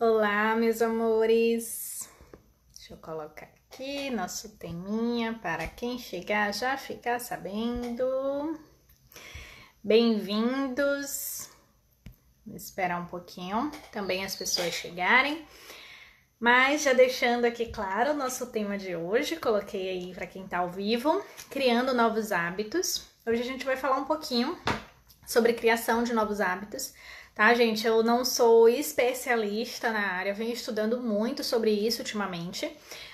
Olá, meus amores. Deixa eu colocar aqui nosso teminha para quem chegar já ficar sabendo. Bem-vindos. Vou esperar um pouquinho também as pessoas chegarem. Mas já deixando aqui claro o nosso tema de hoje, coloquei aí para quem tá ao vivo, criando novos hábitos. Hoje a gente vai falar um pouquinho sobre criação de novos hábitos. Tá, gente? Eu não sou especialista na área, venho estudando muito sobre isso ultimamente,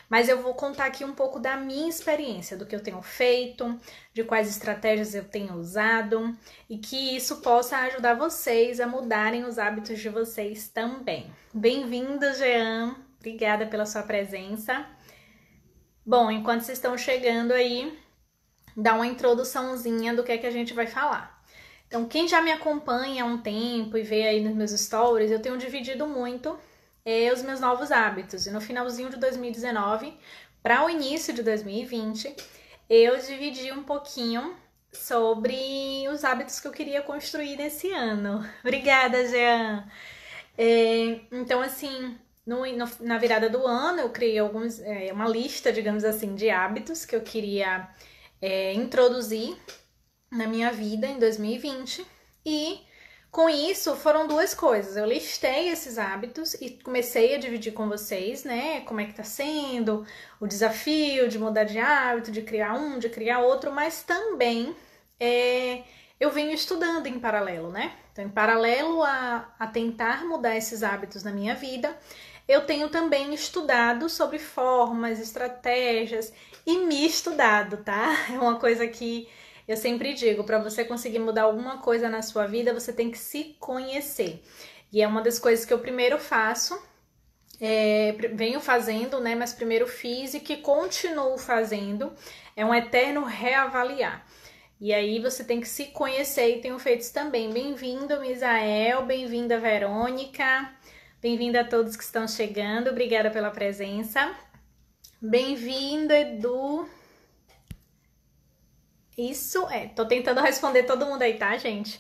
mas eu vou contar aqui um pouco da minha experiência, do que eu tenho feito, de quais estratégias eu tenho usado e que isso possa ajudar vocês a mudarem os hábitos de vocês também. Bem-vindo, Jean! Obrigada pela sua presença. Bom, enquanto vocês estão chegando aí, dá uma introduçãozinha do que é que a gente vai falar. Então, quem já me acompanha há um tempo e vê aí nos meus stories, eu tenho dividido muito os meus novos hábitos. E no finalzinho de 2019, para o início de 2020, eu dividi um pouquinho sobre os hábitos que eu queria construir nesse ano. Obrigada, Jean! Então, assim, na virada do ano, eu criei uma lista, digamos assim, de hábitos que eu queria introduzir na minha vida em 2020 e com isso foram duas coisas. Eu listei esses hábitos e comecei a dividir com vocês, né, como é que tá sendo o desafio de mudar de hábito, de criar um, de criar outro, mas também eu venho estudando em paralelo, né? Então, em paralelo a tentar mudar esses hábitos na minha vida, eu tenho também estudado sobre formas, estratégias e me estudado, tá? É uma coisa que eu sempre digo, para você conseguir mudar alguma coisa na sua vida, você tem que se conhecer. E é uma das coisas que eu primeiro faço, venho fazendo, né? Mas primeiro fiz e que continuo fazendo, é um eterno reavaliar. E aí você tem que se conhecer e tenho feito isso também. Bem-vindo, Misael, bem-vinda, Verônica, bem-vinda a todos que estão chegando, obrigada pela presença. Bem-vindo, Edu. Isso, tô tentando responder todo mundo aí, tá, gente?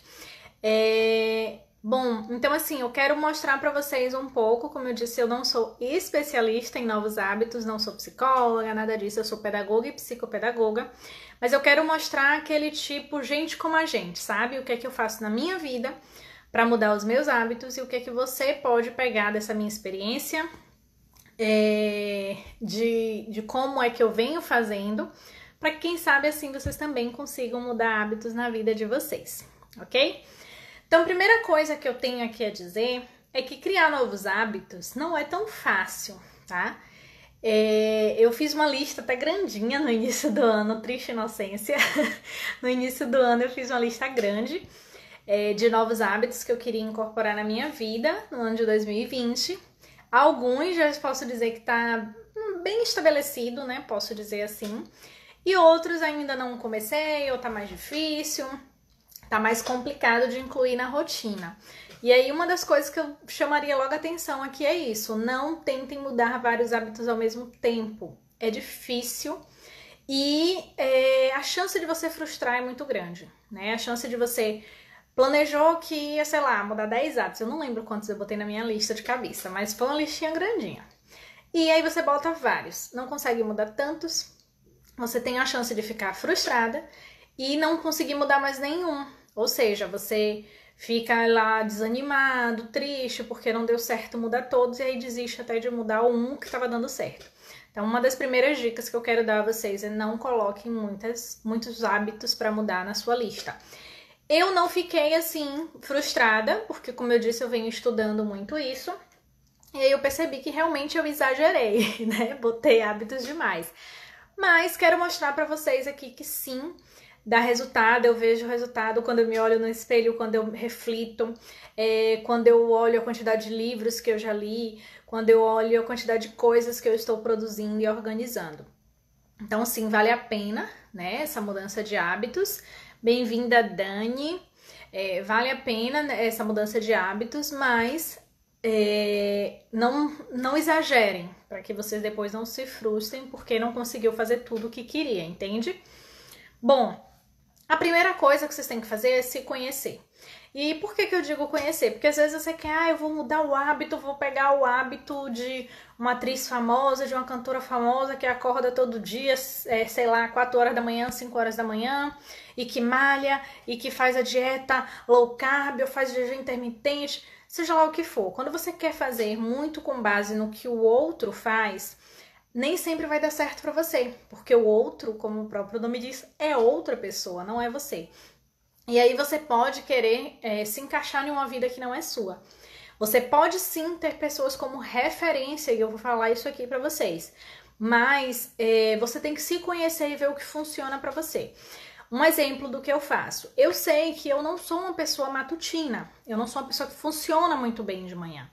Bom, então assim, eu quero mostrar pra vocês um pouco, como eu disse, eu não sou especialista em novos hábitos, não sou psicóloga, nada disso, eu sou pedagoga e psicopedagoga, mas eu quero mostrar aquele tipo gente como a gente, sabe? O que é que eu faço na minha vida pra mudar os meus hábitos e o que é que você pode pegar dessa minha experiência, de como é que eu venho fazendo, para que quem sabe assim vocês também consigam mudar hábitos na vida de vocês, ok? Então, a primeira coisa que eu tenho aqui a dizer é que criar novos hábitos não é tão fácil, tá? Eu fiz uma lista até grandinha no início do ano, triste inocência. No início do ano eu fiz uma lista grande de novos hábitos que eu queria incorporar na minha vida no ano de 2020. Alguns já posso dizer que tá bem estabelecido, né? Posso dizer assim. E outros ainda não comecei, ou tá mais difícil, tá mais complicado de incluir na rotina. E aí uma das coisas que eu chamaria logo a atenção aqui é isso, não tentem mudar vários hábitos ao mesmo tempo. É difícil e a chance de você frustrar é muito grande, né? A chance de você planejou que ia, sei lá, mudar 10 hábitos. Eu não lembro quantos eu botei na minha lista de cabeça, mas foi uma listinha grandinha. E aí você bota vários, não consegue mudar tantos, você tem a chance de ficar frustrada e não conseguir mudar mais nenhum. Ou seja, você fica lá desanimado, triste, porque não deu certo mudar todos e aí desiste até de mudar um que estava dando certo. Então, uma das primeiras dicas que eu quero dar a vocês é não coloquem muitos hábitos para mudar na sua lista. Eu não fiquei assim frustrada, porque como eu disse, eu venho estudando muito isso. E aí eu percebi que realmente eu exagerei, né? Botei hábitos demais. Mas quero mostrar para vocês aqui que sim, dá resultado, eu vejo resultado quando eu me olho no espelho, quando eu reflito, quando eu olho a quantidade de livros que eu já li, quando eu olho a quantidade de coisas que eu estou produzindo e organizando. Então, sim, vale a pena, né, essa mudança de hábitos. Bem-vinda, Dani. Vale a pena essa mudança de hábitos, mas não exagerem, para que vocês depois não se frustrem porque não conseguiu fazer tudo o que queria, entende? Bom, a primeira coisa que vocês têm que fazer é se conhecer. E por que eu digo conhecer? Porque às vezes você quer, eu vou mudar o hábito, vou pegar o hábito de uma atriz famosa, de uma cantora famosa que acorda todo dia, sei lá, 4 horas da manhã, 5 horas da manhã, e que malha, e que faz a dieta low carb, ou faz jejum intermitente, seja lá o que for. Quando você quer fazer muito com base no que o outro faz, nem sempre vai dar certo para você, porque o outro, como o próprio nome diz, é outra pessoa, não é você. E aí você pode querer se encaixar em uma vida que não é sua. Você pode sim ter pessoas como referência, e eu vou falar isso aqui para vocês, mas você tem que se conhecer e ver o que funciona para você. Um exemplo do que eu faço. Eu sei que eu não sou uma pessoa matutina, eu não sou uma pessoa que funciona muito bem de manhã.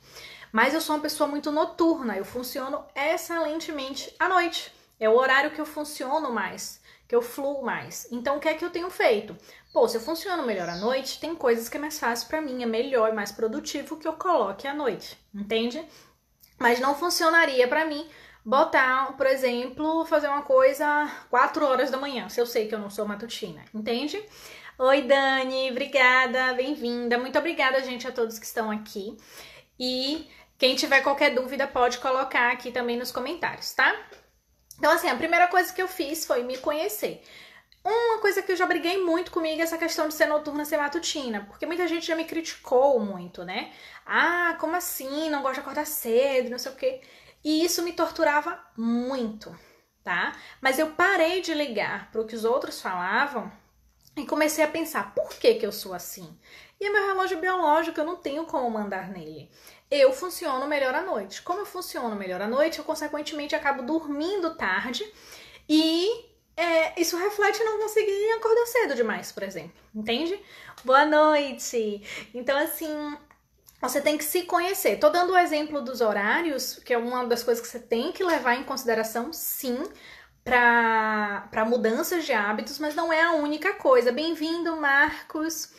Mas eu sou uma pessoa muito noturna, eu funciono excelentemente à noite. É o horário que eu funciono mais, que eu fluo mais. Então, o que é que eu tenho feito? Pô, se eu funciono melhor à noite, tem coisas que é mais fácil pra mim, é melhor e mais produtivo que eu coloque à noite, entende? Mas não funcionaria pra mim botar, por exemplo, fazer uma coisa 4 horas da manhã, se eu sei que eu não sou matutina, entende? Oi, Dani, obrigada, bem-vinda. Muito obrigada, gente, a todos que estão aqui. E quem tiver qualquer dúvida pode colocar aqui também nos comentários, tá? Então, assim, a primeira coisa que eu fiz foi me conhecer. Uma coisa que eu já briguei muito comigo é essa questão de ser noturna, ser matutina, porque muita gente já me criticou muito, né? Ah, como assim? Não gosta de acordar cedo, não sei o quê. E isso me torturava muito, tá? Mas eu parei de ligar para o que os outros falavam e comecei a pensar, por que eu sou assim? E é meu relógio biológico, eu não tenho como mandar nele. Eu funciono melhor à noite. Como eu funciono melhor à noite, eu consequentemente acabo dormindo tarde e isso reflete em não conseguir acordar cedo demais, por exemplo. Entende? Boa noite! Então, assim, você tem que se conhecer. Tô dando o exemplo dos horários, que é uma das coisas que você tem que levar em consideração, sim, para mudanças de hábitos, mas não é a única coisa. Bem-vindo, Marcos!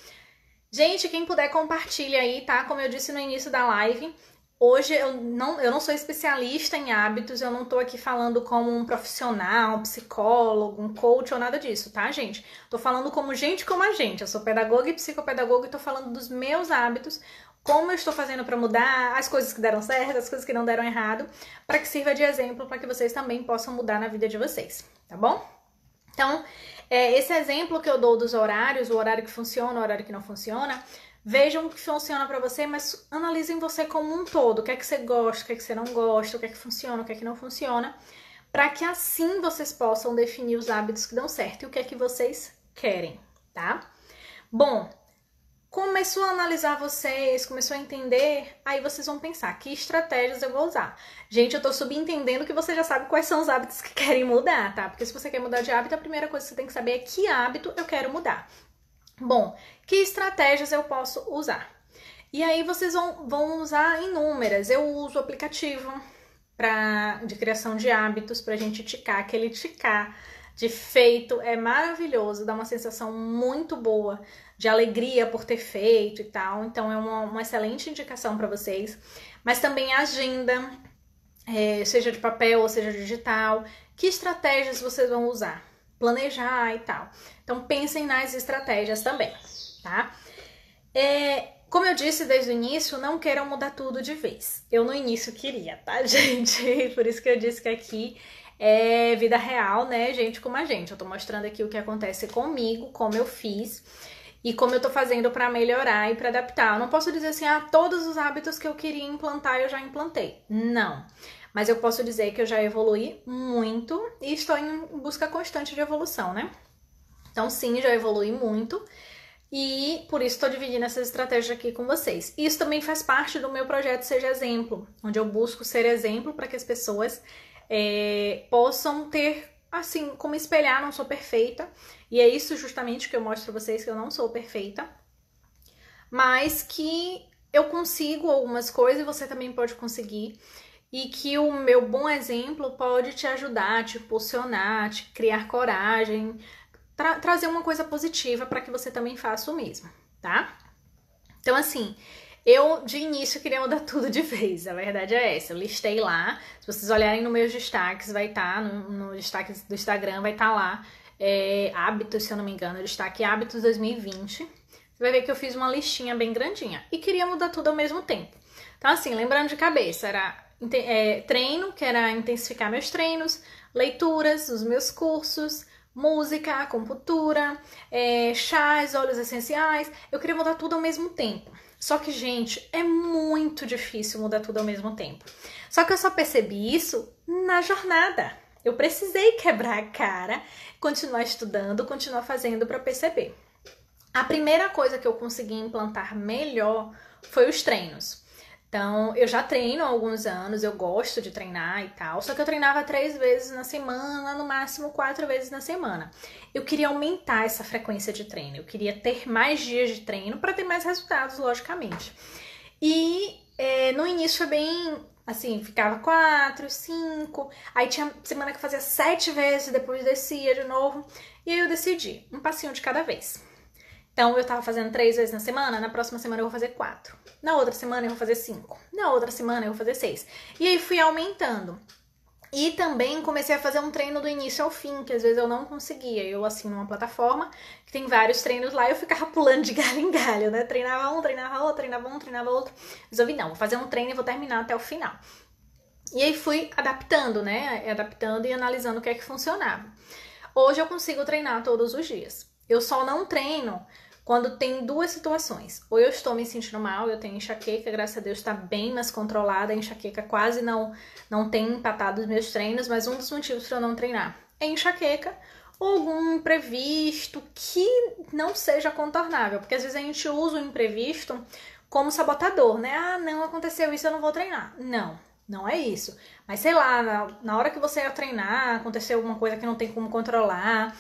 Gente, quem puder compartilha aí, tá? Como eu disse no início da live, hoje eu não sou especialista em hábitos, eu não tô aqui falando como um profissional, um psicólogo, um coach ou nada disso, tá, gente? Tô falando como gente como a gente. Eu sou pedagoga e psicopedagoga e tô falando dos meus hábitos, como eu estou fazendo para mudar, as coisas que deram certo, as coisas que não deram errado, para que sirva de exemplo para que vocês também possam mudar na vida de vocês, tá bom? Então, esse exemplo que eu dou dos horários, o horário que funciona, o horário que não funciona, vejam o que funciona pra você, mas analisem você como um todo, o que é que você gosta, o que é que você não gosta, o que é que funciona, o que é que não funciona, para que assim vocês possam definir os hábitos que dão certo e o que é que vocês querem, tá? Bom, começou a analisar vocês, começou a entender, aí vocês vão pensar, que estratégias eu vou usar? Gente, eu tô subentendendo que você já sabe quais são os hábitos que querem mudar, tá? Porque se você quer mudar de hábito, a primeira coisa que você tem que saber é que hábito eu quero mudar. Bom, que estratégias eu posso usar? E aí vocês vão usar inúmeras. Eu uso o aplicativo de criação de hábitos pra gente ticar, aquele ticar de feito é maravilhoso, dá uma sensação muito boa de alegria por ter feito e tal, então é uma excelente indicação para vocês. Mas também a agenda, seja de papel ou seja digital, que estratégias vocês vão usar? Planejar e tal. Então pensem nas estratégias também, tá? Como eu disse desde o início, não queiram mudar tudo de vez. Eu no início queria, tá, gente? Por isso que eu disse que aqui é vida real, né, gente, como a gente. Eu tô mostrando aqui o que acontece comigo, como eu fiz e como eu tô fazendo pra melhorar e pra adaptar. Eu não posso dizer assim, todos os hábitos que eu queria implantar eu já implantei. Não. Mas eu posso dizer que eu já evoluí muito e estou em busca constante de evolução, né? Então, sim, já evolui muito. E por isso estou dividindo essas estratégias aqui com vocês. Isso também faz parte do meu projeto Seja Exemplo, onde eu busco ser exemplo para que as pessoas possam ter, assim, como espelhar, não sou perfeita. E é isso justamente que eu mostro para vocês, que eu não sou perfeita. Mas que eu consigo algumas coisas e você também pode conseguir. E que o meu bom exemplo pode te ajudar, te impulsionar, te criar coragem, trazer uma coisa positiva para que você também faça o mesmo, tá? Então, assim, eu de início queria mudar tudo de vez, a verdade é essa. Eu listei lá, se vocês olharem nos meus destaques, vai estar, no destaque do Instagram, vai estar lá, hábitos, se eu não me engano, destaque hábitos 2020. você vai ver que eu fiz uma listinha bem grandinha. E queria mudar tudo ao mesmo tempo. Então, assim, lembrando de cabeça, era treino, que era intensificar meus treinos, leituras, os meus cursos, música, acupuntura, chás, óleos essenciais. Eu queria mudar tudo ao mesmo tempo. Só que, gente, é muito difícil mudar tudo ao mesmo tempo. Só que eu só percebi isso na jornada. Eu precisei quebrar a cara, continuar estudando, continuar fazendo para perceber. A primeira coisa que eu consegui implantar melhor foi os treinos. Então, eu já treino há alguns anos, eu gosto de treinar e tal, só que eu treinava 3 vezes na semana, no máximo 4 vezes na semana. Eu queria aumentar essa frequência de treino, eu queria ter mais dias de treino para ter mais resultados, logicamente. E no início foi bem, assim, ficava 4, 5, aí tinha semana que fazia 7 vezes, depois descia de novo, e aí eu decidi, um passinho de cada vez. Então, eu tava fazendo 3 vezes na semana, na próxima semana eu vou fazer 4. Na outra semana eu vou fazer 5. Na outra semana eu vou fazer 6. E aí fui aumentando. E também comecei a fazer um treino do início ao fim, que às vezes eu não conseguia. Eu assino uma plataforma que tem vários treinos lá e eu ficava pulando de galho em galho, né? Treinava um, treinava outro, treinava um, treinava outro. Resolvi, não, vou fazer um treino e vou terminar até o final. E aí fui adaptando, né? Adaptando e analisando o que é que funcionava. Hoje eu consigo treinar todos os dias. Eu só não treino quando tem 2 situações. Ou eu estou me sentindo mal, eu tenho enxaqueca, graças a Deus está bem mais controlada, a enxaqueca quase não tem impactado os meus treinos, mas um dos motivos para eu não treinar é enxaqueca ou algum imprevisto que não seja contornável, porque às vezes a gente usa o imprevisto como sabotador, né? Ah, não aconteceu isso, eu não vou treinar. Não é isso. Mas sei lá, na hora que você ia treinar, aconteceu alguma coisa que não tem como controlar,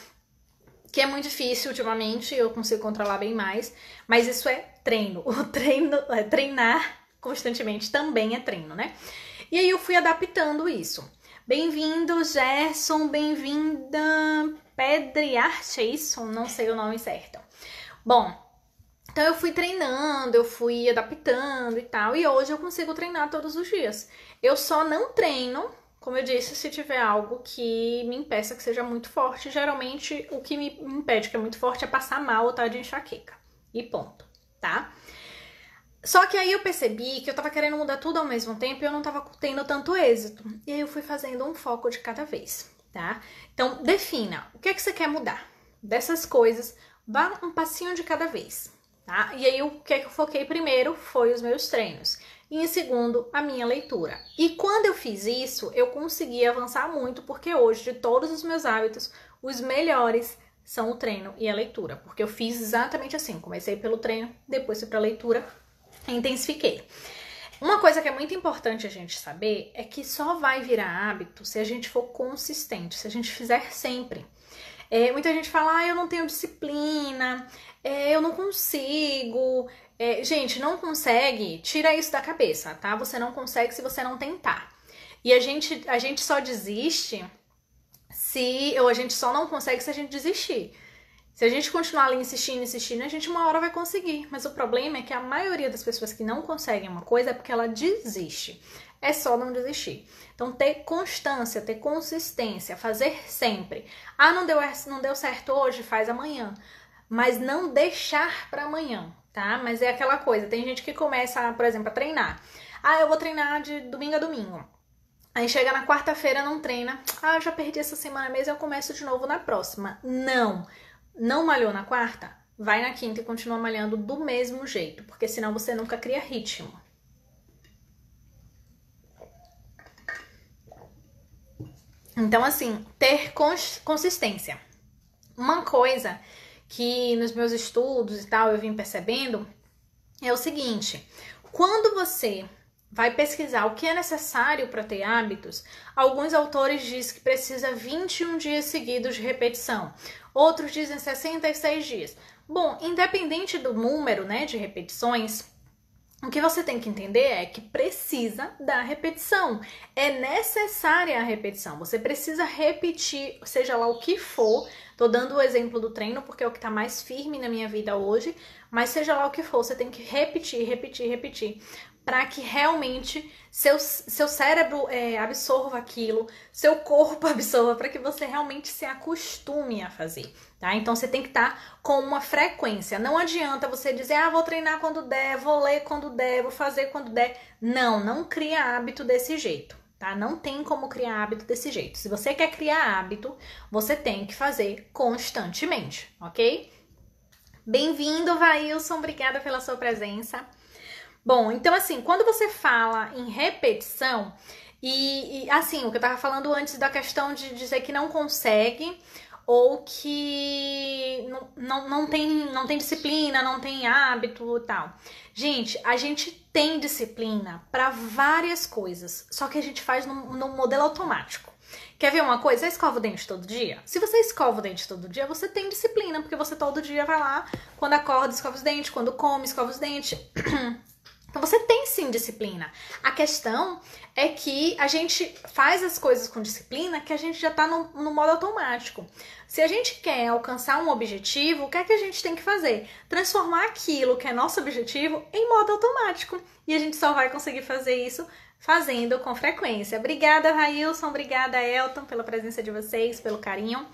que é muito difícil ultimamente, eu consigo controlar bem mais, mas isso é treino. O treino, treinar constantemente também é treino, né? E aí eu fui adaptando isso. Bem-vindo, Gerson, bem-vinda, Pedriarte, é isso? Não sei o nome certo. Bom, então eu fui treinando, eu fui adaptando e tal, e hoje eu consigo treinar todos os dias. Eu só não treino, como eu disse, se tiver algo que me impeça que seja muito forte. Geralmente o que me impede que é muito forte é passar mal ou estar de enxaqueca. E ponto, tá? Só que aí eu percebi que eu tava querendo mudar tudo ao mesmo tempo e eu não tava tendo tanto êxito. E aí eu fui fazendo um foco de cada vez, tá? Então, defina o que é que você quer mudar. Dessas coisas, vá um passinho de cada vez, tá? E aí o que é que eu foquei primeiro foi os meus treinos. E em segundo, a minha leitura. E quando eu fiz isso, eu consegui avançar muito, porque hoje, de todos os meus hábitos, os melhores são o treino e a leitura. Porque eu fiz exatamente assim, comecei pelo treino, depois fui para a leitura e intensifiquei. Uma coisa que é muito importante a gente saber é que só vai virar hábito se a gente for consistente, se a gente fizer sempre. Muita gente fala, eu não tenho disciplina, eu não consigo. Gente, não consegue, tira isso da cabeça, tá? Você não consegue se você não tentar. E a gente só desiste ou a gente só não consegue se a gente desistir. Se a gente continuar ali insistindo, a gente uma hora vai conseguir. Mas o problema é que a maioria das pessoas que não conseguem uma coisa é porque ela desiste. É só não desistir. Então, ter constância, ter consistência, fazer sempre. Ah, não deu certo hoje, faz amanhã. Mas não deixar para amanhã, tá? Mas é aquela coisa, tem gente que começa, por exemplo, a treinar. Ah, eu vou treinar de domingo a domingo. Aí chega na quarta-feira, não treina. Ah, eu já perdi essa semana mesmo, eu começo de novo na próxima. Não malhou na quarta? Vai na quinta e continua malhando do mesmo jeito, porque senão você nunca cria ritmo. Então, assim, ter consistência. Uma coisa que nos meus estudos e tal eu vim percebendo é o seguinte: quando você vai pesquisar o que é necessário para ter hábitos, alguns autores dizem que precisa 21 dias seguidos de repetição, outros dizem 66 dias. Bom, independente do número, né, de repetições, o que você tem que entender é que precisa da repetição. É necessária a repetição. Você precisa repetir, seja lá o que for. Tô dando o exemplo do treino porque é o que tá mais firme na minha vida hoje. Mas seja lá o que for, você tem que repetir. para que realmente seu cérebro absorva aquilo, seu corpo absorva, para que você realmente se acostume a fazer, tá? Então você tem que estar com uma frequência. Não adianta você dizer, vou treinar quando der, vou ler quando der, vou fazer quando der. Não cria hábito desse jeito, tá? Não tem como criar hábito desse jeito. Se você quer criar hábito, você tem que fazer constantemente, ok? Bem-vindo, Vailson, obrigada pela sua presença. Bom, então assim, quando você fala em repetição, e assim, o que eu tava falando antes da questão de dizer que não consegue, ou que não tem disciplina, não tem hábito e tal. Gente, a gente tem disciplina para várias coisas, só que a gente faz no modelo automático. Quer ver uma coisa? Você escova o dente todo dia? Se você escova o dente todo dia, você tem disciplina, porque você todo dia vai lá, quando acorda, escova os dentes, quando come, escova os dentes. Então você tem sim disciplina. A questão é que a gente faz as coisas com disciplina que a gente já tá no modo automático. Se a gente quer alcançar um objetivo, o que é que a gente tem que fazer? Transformar aquilo que é nosso objetivo em modo automático. E a gente só vai conseguir fazer isso fazendo com frequência. Obrigada, Railson. Obrigada, Elton, pela presença de vocês, pelo carinho.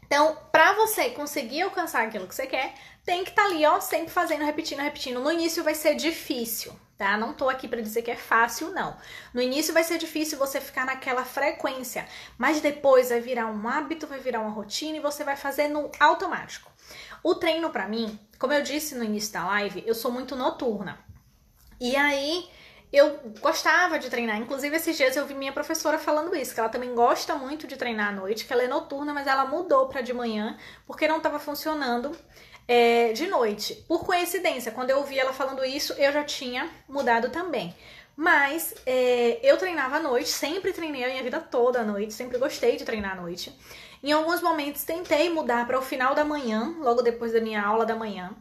Então, para você conseguir alcançar aquilo que você quer, tem que estar ali, ó, sempre fazendo, repetindo. No início vai ser difícil, tá? Não tô aqui para dizer que é fácil, não. No início vai ser difícil você ficar naquela frequência, mas depois vai virar um hábito, vai virar uma rotina e você vai fazer no automático. O treino para mim, como eu disse no início da live, eu sou muito noturna. E aí eu gostava de treinar, inclusive esses dias eu vi minha professora falando isso, que ela também gosta muito de treinar à noite, que ela é noturna, mas ela mudou para de manhã, porque não estava funcionando de noite. Por coincidência, quando eu ouvi ela falando isso, eu já tinha mudado também. Mas eu treinava à noite, sempre treinei a minha vida toda à noite, sempre gostei de treinar à noite. Em alguns momentos tentei mudar para o final da manhã, logo depois da minha aula da manhã.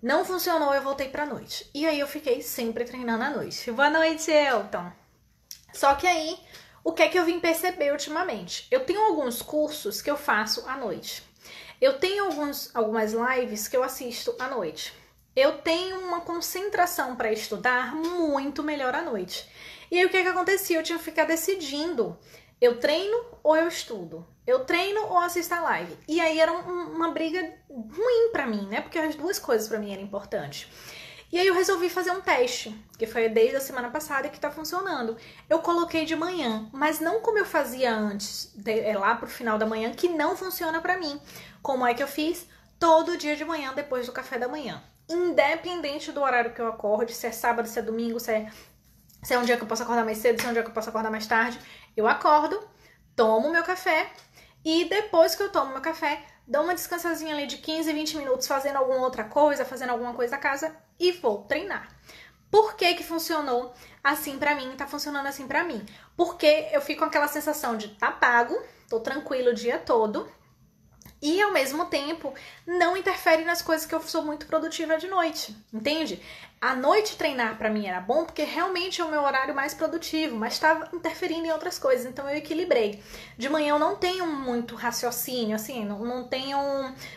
Não funcionou, eu voltei pra noite. E aí eu fiquei sempre treinando à noite. Boa noite, Elton! Só que aí, o que é que eu vim perceber ultimamente? Eu tenho alguns cursos que eu faço à noite. Eu tenho algumas lives que eu assisto à noite. Eu tenho uma concentração para estudar muito melhor à noite. E aí o que é que acontecia? Eu tinha que ficar decidindo. Eu treino ou eu estudo? Eu treino ou assisto a live? E aí era uma briga ruim pra mim, né? Porque as duas coisas pra mim eram importantes. E aí eu resolvi fazer um teste, que foi desde a semana passada que tá funcionando. Eu coloquei de manhã, mas não como eu fazia antes, lá pro final da manhã, que não funciona pra mim. Como é que eu fiz? Todo dia de manhã, depois do café da manhã. Independente do horário que eu acorde, se é sábado, se é domingo, se é um dia que eu posso acordar mais cedo, se é um dia que eu posso acordar mais tarde, eu acordo, tomo meu café e depois que eu tomo meu café, dou uma descansadinha ali de 15, 20 minutos fazendo alguma outra coisa, fazendo alguma coisa da casa e vou treinar. Por que que funcionou assim pra mim? Tá funcionando assim pra mim? Porque eu fico com aquela sensação de tá pago, tô tranquilo o dia todo e ao mesmo tempo não interfere nas coisas que eu sou muito produtiva de noite, entende? À noite treinar pra mim era bom porque realmente é o meu horário mais produtivo, mas estava interferindo em outras coisas, então eu equilibrei. De manhã eu não tenho muito raciocínio, assim, não tenho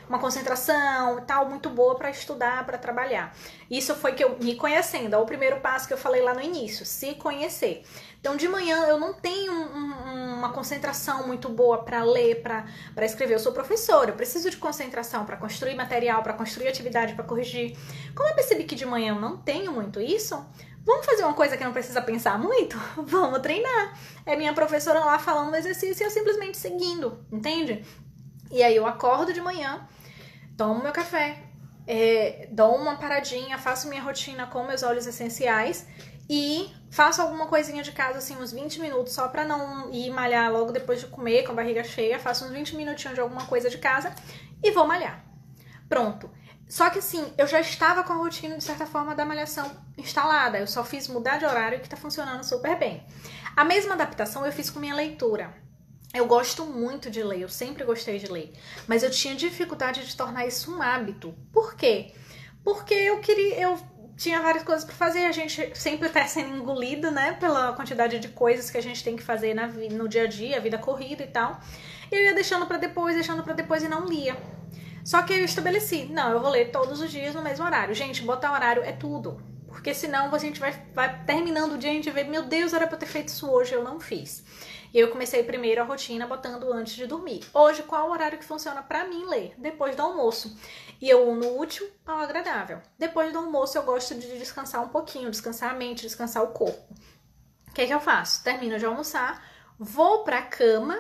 uma concentração e tal muito boa pra estudar, pra trabalhar. Isso foi que eu me conhecendo, é o primeiro passo que eu falei lá no início, se conhecer. Então de manhã eu não tenho uma concentração muito boa pra ler, pra escrever. Eu sou professora, eu preciso de concentração pra construir material, pra construir atividade, pra corrigir. Como eu percebi que de manhã eu não tenho muito isso, vamos fazer uma coisa que não precisa pensar muito? Vamos treinar. É minha professora lá falando o exercício e eu simplesmente seguindo, entende? E aí eu acordo de manhã, tomo meu café, dou uma paradinha, faço minha rotina com meus óleos essenciais e faço alguma coisinha de casa, assim, uns 20 minutos, só pra não ir malhar logo depois de comer, com a barriga cheia. Faço uns 20 minutinhos de alguma coisa de casa e vou malhar. Pronto. Só que assim, eu já estava com a rotina, de certa forma, da malhação instalada. Eu só fiz mudar de horário que tá funcionando super bem. A mesma adaptação eu fiz com minha leitura. Eu gosto muito de ler, eu sempre gostei de ler. Mas eu tinha dificuldade de tornar isso um hábito. Por quê? Porque eu tinha várias coisas para fazer, a gente sempre tá sendo engolido, né, pela quantidade de coisas que a gente tem que fazer no dia a dia, a vida corrida e tal. E eu ia deixando para depois e não lia. Só que eu estabeleci, não, eu vou ler todos os dias no mesmo horário. Gente, botar horário é tudo. Porque senão a gente vai terminando o dia e a gente vê, meu Deus, era pra eu ter feito isso hoje, eu não fiz. E eu comecei primeiro a rotina botando antes de dormir. Hoje, qual o horário que funciona pra mim ler? Depois do almoço. E eu uno o útil ao agradável. Depois do almoço eu gosto de descansar um pouquinho, descansar a mente, descansar o corpo. O que eu faço? Termino de almoçar, vou pra cama,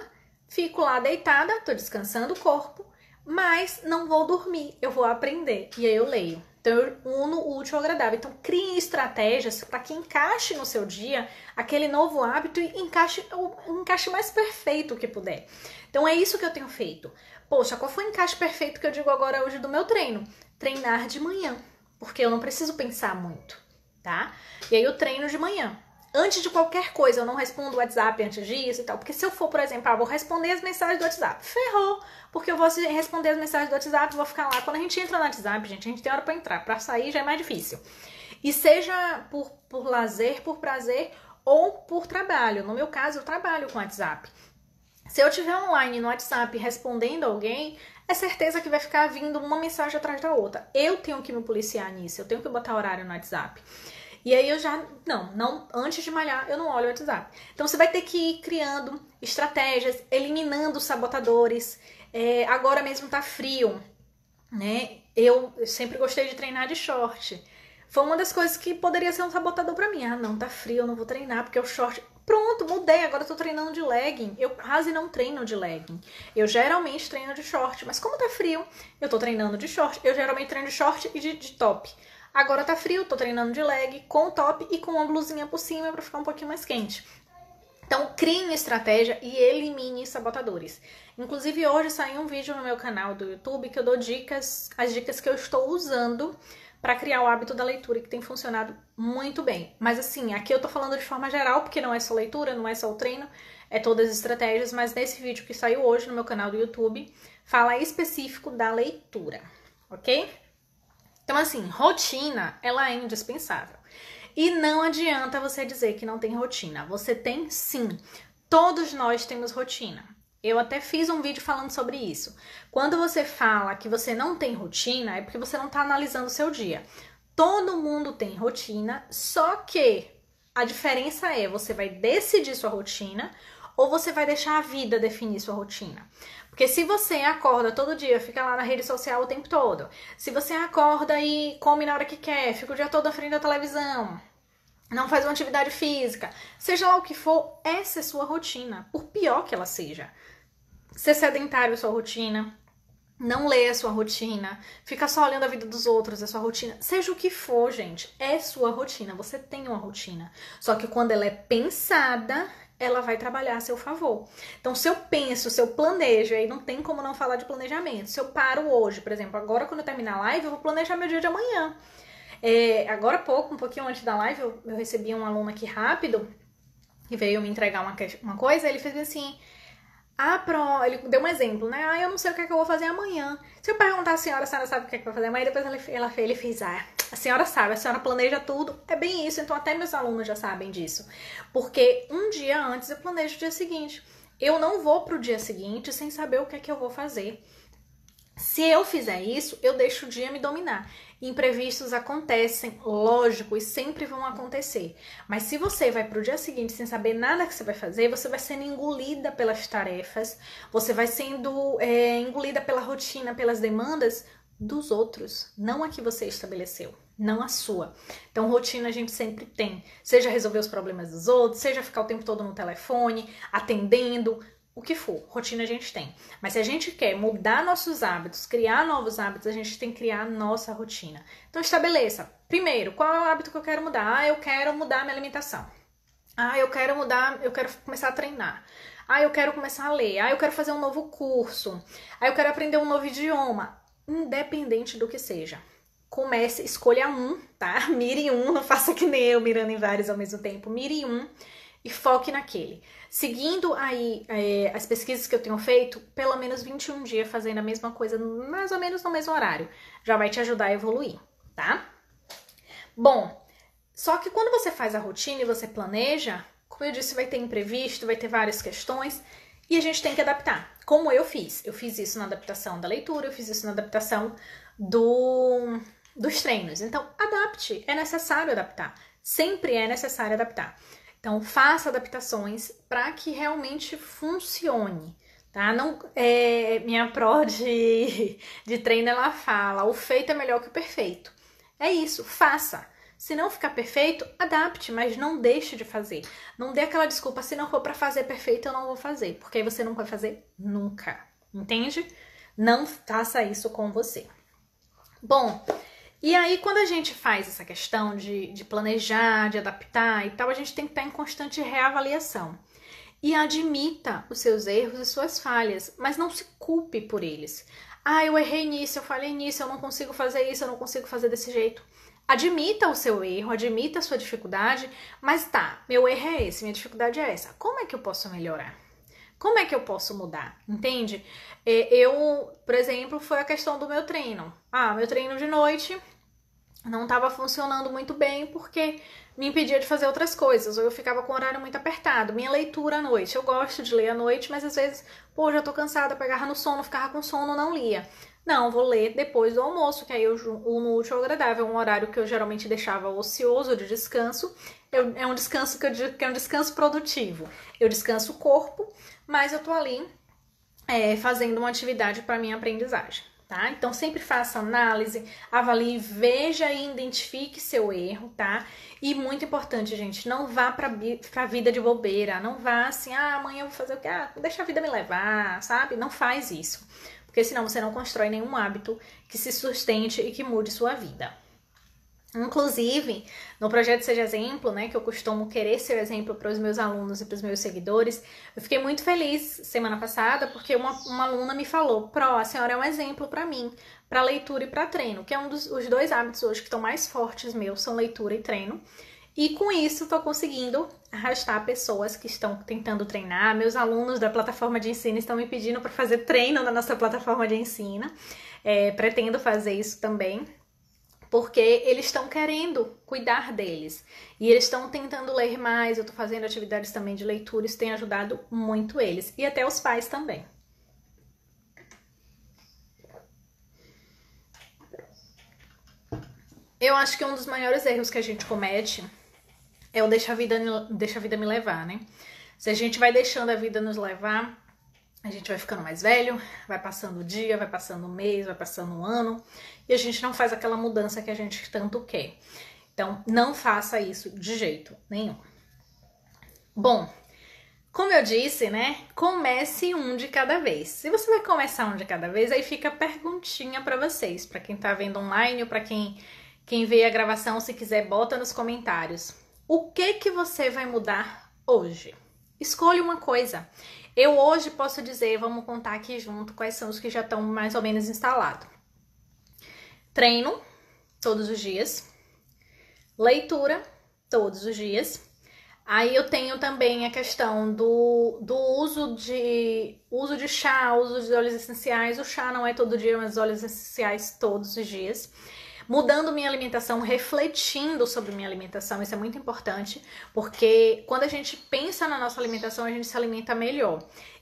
fico lá deitada, tô descansando o corpo, mas não vou dormir, eu vou aprender. E aí eu leio. Então eu uno o útil ao agradável. Então crie estratégias para que encaixe no seu dia aquele novo hábito e encaixe o encaixe mais perfeito que puder. Então é isso que eu tenho feito. Poxa, qual foi o encaixe perfeito que eu digo agora hoje do meu treino? Treinar de manhã, porque eu não preciso pensar muito, tá? E aí eu treino de manhã. Antes de qualquer coisa, eu não respondo o WhatsApp antes disso e tal. Porque se eu for, por exemplo, vou responder as mensagens do WhatsApp, ferrou. Porque eu vou responder as mensagens do WhatsApp, vou ficar lá. Quando a gente entra no WhatsApp, gente, a gente tem hora pra entrar. Pra sair já é mais difícil. E seja por lazer, por prazer ou por trabalho. No meu caso, eu trabalho com WhatsApp. Se eu estiver online no WhatsApp respondendo alguém, é certeza que vai ficar vindo uma mensagem atrás da outra. Eu tenho que me policiar nisso. Eu tenho que botar horário no WhatsApp. E aí eu já, não, antes de malhar, eu não olho o WhatsApp. Então você vai ter que ir criando estratégias, eliminando sabotadores. Agora mesmo tá frio, né? Eu sempre gostei de treinar de short. Foi uma das coisas que poderia ser um sabotador pra mim. Ah, não, tá frio, eu não vou treinar, porque o short... Pronto, mudei, agora eu tô treinando de legging. Eu quase não treino de legging. Eu geralmente treino de short, mas como tá frio, eu tô treinando de short. Eu geralmente treino de short e de top. Agora tá frio, tô treinando de leg, com top e com uma blusinha por cima pra ficar um pouquinho mais quente. Então, crie estratégia e elimine sabotadores. Inclusive, hoje saiu um vídeo no meu canal do YouTube que eu dou dicas, as dicas que eu estou usando para criar o hábito da leitura, que tem funcionado muito bem. Mas assim, aqui eu tô falando de forma geral, porque não é só leitura, não é só o treino, é todas as estratégias, mas nesse vídeo que saiu hoje no meu canal do YouTube, fala específico da leitura, ok? Então, assim, rotina, ela é indispensável. E não adianta você dizer que não tem rotina. Você tem sim. Todos nós temos rotina. Eu até fiz um vídeo falando sobre isso. Quando você fala que você não tem rotina, é porque você não está analisando o seu dia. Todo mundo tem rotina, só que a diferença é você vai decidir sua rotina ou você vai deixar a vida definir sua rotina. Porque se você acorda todo dia, fica lá na rede social o tempo todo, se você acorda e come na hora que quer, fica o dia todo na frente da televisão, não faz uma atividade física, seja lá o que for, essa é sua rotina, por pior que ela seja. Ser sedentário é sua rotina, não lê a sua rotina, fica só olhando a vida dos outros, é sua rotina. Seja o que for, gente, é sua rotina, você tem uma rotina. Só que quando ela é pensada, ela vai trabalhar a seu favor. Então, se eu penso, se eu planejo, aí não tem como não falar de planejamento. Se eu paro hoje, por exemplo, agora quando eu terminar a live, eu vou planejar meu dia de amanhã. Agora há pouco, um pouquinho antes da live, eu recebi um aluno aqui rápido, que veio me entregar uma coisa, ele fez assim... ele deu um exemplo, né? Eu não sei o que é que eu vou fazer amanhã. Se eu perguntar à senhora, a senhora sabe o que é que vai fazer amanhã? Depois ele fez, a senhora sabe, a senhora planeja tudo. É bem isso, então até meus alunos já sabem disso. Porque um dia antes eu planejo o dia seguinte. Eu não vou pro dia seguinte sem saber o que é que eu vou fazer. Se eu fizer isso, eu deixo o dia me dominar. Imprevistos acontecem, lógico, e sempre vão acontecer. Mas se você vai pro dia seguinte sem saber nada que você vai fazer, você vai sendo engolida pelas tarefas, você vai sendo engolida pela rotina, pelas demandas dos outros, não a que você estabeleceu, não a sua. Então, rotina a gente sempre tem. Seja resolver os problemas dos outros, seja ficar o tempo todo no telefone, atendendo... O que for, rotina a gente tem. Mas se a gente quer mudar nossos hábitos, criar novos hábitos, a gente tem que criar a nossa rotina. Então estabeleça, primeiro, qual é o hábito que eu quero mudar? Eu quero mudar minha alimentação. Eu quero começar a treinar. Eu quero começar a ler. Eu quero fazer um novo curso. Eu quero aprender um novo idioma. Independente do que seja. Comece, escolha um, tá? Mire um, não faça que nem eu, mirando em vários ao mesmo tempo. Mire um e foque naquele. Seguindo aí as pesquisas que eu tenho feito, pelo menos 21 dias fazendo a mesma coisa, mais ou menos no mesmo horário, já vai te ajudar a evoluir, tá? Bom, só que quando você faz a rotina e você planeja, como eu disse, vai ter imprevisto, vai ter várias questões e a gente tem que adaptar, como eu fiz. Eu fiz isso na adaptação da leitura, eu fiz isso na adaptação dos treinos. Então, adapte, é necessário adaptar. Sempre é necessário adaptar. Então, faça adaptações para que realmente funcione, tá? Não, minha pró de treino, ela fala, o feito é melhor que o perfeito. É isso, faça. Se não ficar perfeito, adapte, mas não deixe de fazer. Não dê aquela desculpa, se não for para fazer perfeito, eu não vou fazer, porque aí você não vai fazer nunca, entende? Não faça isso com você. Bom, e aí quando a gente faz essa questão de planejar, de adaptar e tal, a gente tem que estar em constante reavaliação. E admita os seus erros e suas falhas, mas não se culpe por eles. Ah, eu errei nisso, eu falhei nisso, eu não consigo fazer isso, eu não consigo fazer desse jeito. Admita o seu erro, admita a sua dificuldade, mas tá, meu erro é esse, minha dificuldade é essa. Como é que eu posso melhorar? Como é que eu posso mudar? Entende? Por exemplo, foi a questão do meu treino. Meu treino de noite não estava funcionando muito bem porque me impedia de fazer outras coisas, ou eu ficava com o horário muito apertado. Minha leitura à noite, eu gosto de ler à noite, mas às vezes, já tô cansada, pegava no sono, ficava com sono, não lia. Não, vou ler depois do almoço, que aí eu uno útil ao agradável, um horário que eu geralmente deixava ocioso de descanso. É um descanso que eu digo que é um descanso produtivo. Eu descanso o corpo, mas eu tô ali fazendo uma atividade para minha aprendizagem, tá? Então sempre faça análise, avalie, veja e identifique seu erro, tá? E muito importante, gente, não vá pra vida de bobeira, não vá assim, amanhã eu vou fazer o quê? Deixa a vida me levar, sabe? Não faz isso. Porque senão você não constrói nenhum hábito que se sustente e que mude sua vida. Inclusive, no projeto Seja Exemplo, né, que eu costumo querer ser exemplo para os meus alunos e para os meus seguidores, eu fiquei muito feliz semana passada porque uma aluna me falou, a senhora é um exemplo para mim, para leitura e para treino, que é os dois hábitos hoje que estão mais fortes meus, são leitura e treino. E com isso, estou conseguindo arrastar pessoas que estão tentando treinar. Meus alunos da plataforma de ensino estão me pedindo para fazer treino na nossa plataforma de ensino. Pretendo fazer isso também, porque eles estão querendo cuidar deles. E eles estão tentando ler mais. Eu estou fazendo atividades também de leitura, isso tem ajudado muito eles. E até os pais também. Eu acho que um dos maiores erros que a gente comete é o deixa a vida me levar, né? Se a gente vai deixando a vida nos levar, a gente vai ficando mais velho, vai passando o dia, vai passando o mês, vai passando o ano, e a gente não faz aquela mudança que a gente tanto quer. Então, não faça isso de jeito nenhum. Bom, como eu disse, né? Comece um de cada vez. Se você vai começar um de cada vez, aí fica a perguntinha para vocês, para quem tá vendo online ou para quem vê a gravação, se quiser, bota nos comentários. O que você vai mudar hoje? Escolha uma coisa. Eu hoje posso dizer, vamos contar aqui junto quais são os que já estão mais ou menos instalados. Treino, todos os dias. Leitura, todos os dias. Aí eu tenho também a questão do uso de chá, uso de óleos essenciais. O chá não é todo dia, mas os óleos essenciais todos os dias. Mudando minha alimentação, refletindo sobre minha alimentação, isso é muito importante, porque quando a gente pensa na nossa alimentação, a gente se alimenta melhor.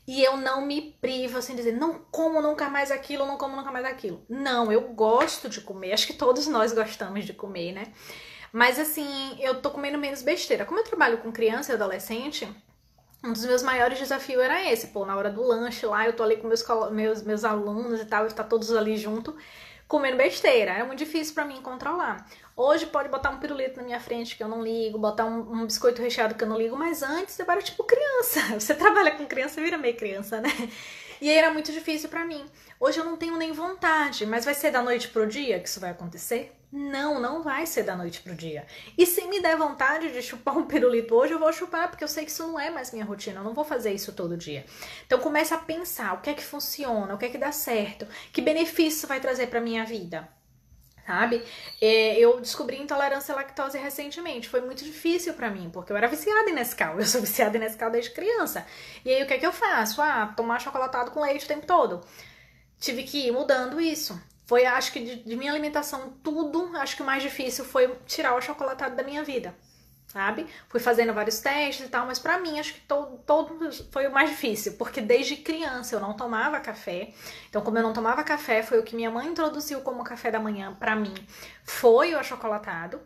E eu não me privo, assim, dizer, não como nunca mais aquilo, não como nunca mais aquilo. Não, eu gosto de comer, acho que todos nós gostamos de comer, né? Mas assim, eu tô comendo menos besteira. Como eu trabalho com criança e adolescente, um dos meus maiores desafios era esse, na hora do lanche lá, eu tô ali com meus alunos e tal, tá todos ali junto, comendo besteira. É muito difícil pra mim controlar. Hoje pode botar um pirulito na minha frente que eu não ligo, botar um biscoito recheado que eu não ligo, mas antes eu era tipo criança. Você trabalha com criança, vira meio criança, né? E aí era muito difícil pra mim. Hoje eu não tenho nem vontade, mas vai ser da noite pro dia que isso vai acontecer? Não, não vai ser da noite pro dia. E se me der vontade de chupar um pirulito hoje, eu vou chupar, porque eu sei que isso não é mais minha rotina, eu não vou fazer isso todo dia. Então começa a pensar o que é que funciona, o que é que dá certo, que benefício vai trazer pra minha vida. Sabe? Eu descobri intolerância à lactose recentemente. Foi muito difícil pra mim, porque eu era viciada em Nescau. Eu sou viciada em Nescau desde criança. E aí o que é que eu faço? Tomar chocolatado com leite o tempo todo. Tive que ir mudando isso. Foi, acho que de minha alimentação, tudo, acho que o mais difícil foi tirar o chocolatado da minha vida. sabe? Fui fazendo vários testes e tal, mas pra mim acho que todo foi o mais difícil, porque desde criança eu não tomava café. Então, como eu não tomava café, foi o que minha mãe introduziu como café da manhã pra mim, foi o achocolatado.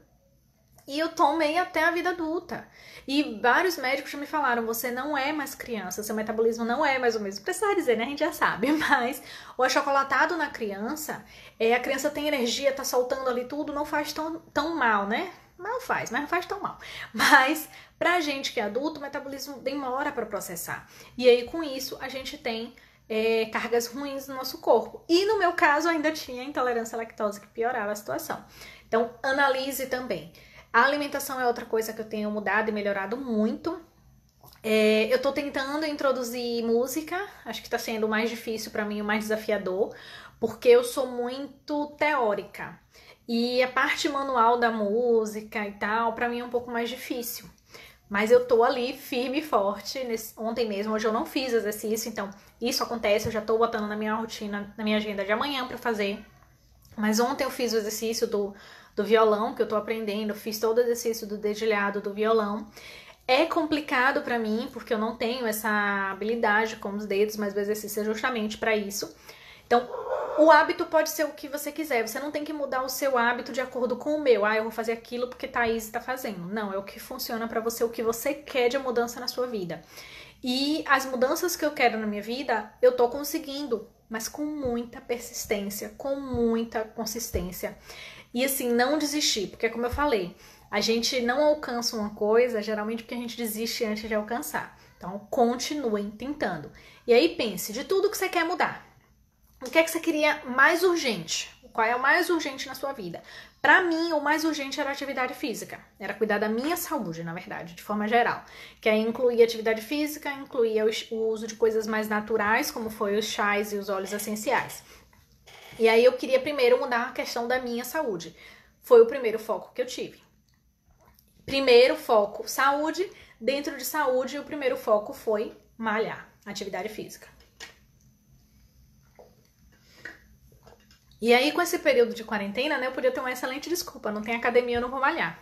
E eu tomei até a vida adulta. E vários médicos já me falaram, você não é mais criança, seu metabolismo não é mais o mesmo. Precisava dizer, né? A gente já sabe. Mas o achocolatado na criança, a criança tem energia, tá soltando ali tudo, não faz tão mal, né? Mal faz, mas não faz tão mal. Mas pra gente que é adulto, o metabolismo demora pra processar. E aí com isso a gente tem cargas ruins no nosso corpo. E no meu caso ainda tinha intolerância à lactose que piorava a situação. Então analise também. A alimentação é outra coisa que eu tenho mudado e melhorado muito. Eu tô tentando introduzir música, acho que tá sendo o mais difícil pra mim, o mais desafiador, porque eu sou muito teórica. E a parte manual da música e tal, pra mim é um pouco mais difícil. Mas eu tô ali firme e forte. Ontem mesmo, hoje eu não fiz exercício, então isso acontece, eu já tô botando na minha rotina, na minha agenda de amanhã pra fazer. Mas ontem eu fiz o exercício do violão, que eu tô aprendendo, fiz todo o exercício do dedilhado do violão. É complicado pra mim, porque eu não tenho essa habilidade com os dedos, mas o exercício é justamente pra isso. Então, o hábito pode ser o que você quiser, você não tem que mudar o seu hábito de acordo com o meu. Eu vou fazer aquilo porque Thaís tá fazendo. Não, é o que funciona pra você, o que você quer de mudança na sua vida. E as mudanças que eu quero na minha vida, eu tô conseguindo, mas com muita persistência, com muita consistência. E assim, não desistir, porque como eu falei, a gente não alcança uma coisa, geralmente porque a gente desiste antes de alcançar. Então, continuem tentando. E aí pense, de tudo que você quer mudar, o que é que você queria mais urgente? Qual é o mais urgente na sua vida? Pra mim, o mais urgente era a atividade física. Era cuidar da minha saúde, na verdade, de forma geral. Que aí incluía atividade física, incluía o uso de coisas mais naturais, como foi os chás e os óleos essenciais. E aí eu queria primeiro mudar a questão da minha saúde. Foi o primeiro foco que eu tive. Primeiro foco, saúde. Dentro de saúde, o primeiro foco foi malhar, atividade física. E aí, com esse período de quarentena, né, eu podia ter uma excelente desculpa. Não tem academia, eu não vou malhar.